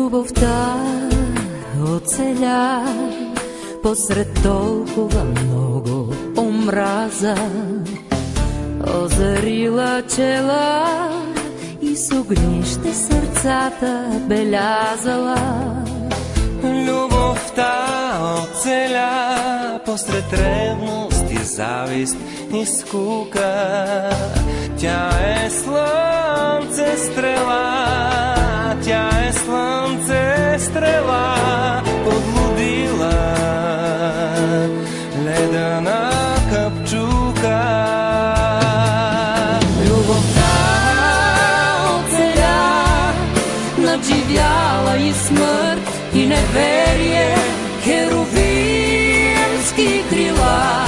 Любовта оцеля посред толкова много омраза, озарила чела и с огнище сърцата белязала. Любовта оцеля посред ревност и завист и скука. Тя е слънце стрела, тя е слънце стрела, подлудила ледена капчука. Любовта оцеля надживяла и смърт и неверие, херовимски крила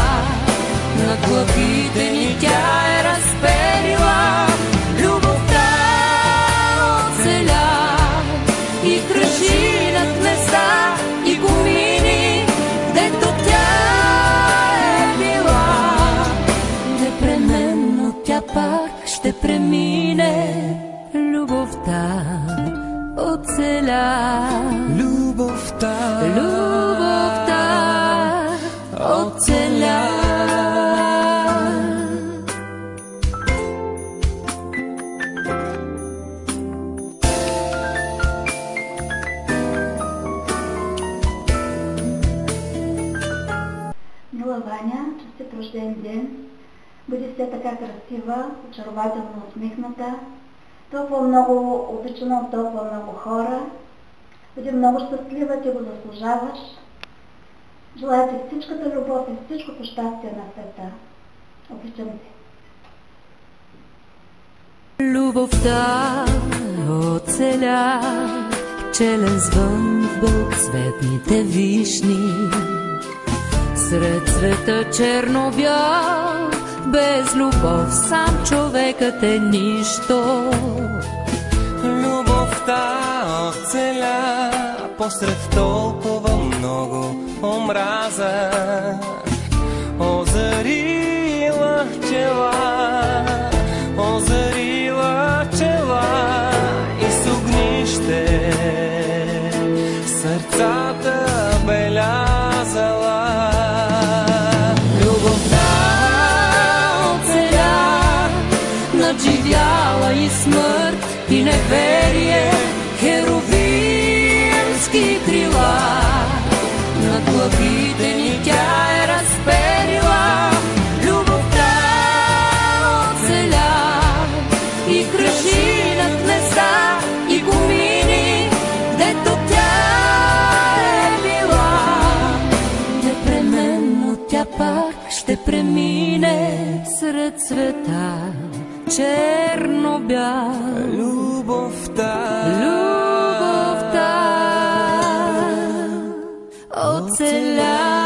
над главите ни тя е разперила. Любовта оцеля и кръжи над места и комини, дето тя е била. Непременно тя пак ще премине. Любовта оцеля. Любовта оцеля. Мила Ваня, честит рожден ден. Бъди все така красива, очарователно усмихната, толкова много обичана от толкова много хора. Бъди много щастлива, ти го заслужаваш. Желая ти всичката любов и всичкото щастие на света. Обичам те. Любовта оцеля челен звън в бълцветните вишни. Сред света черно-бял, без любов сам човекът е нищо. Любовта оцеля посред толкова много омраза, озарила чела, озарила чела и с огнище сърцата белязала. Любовта оцеля надживяла и смърт и неверие, херовимски крила над главите ни тя е разперила. Любовта оцеля и кръжи над места и комини, дето тя е била. Непременно тя пак ще премине сред света черно-бял. Любовта оцеля.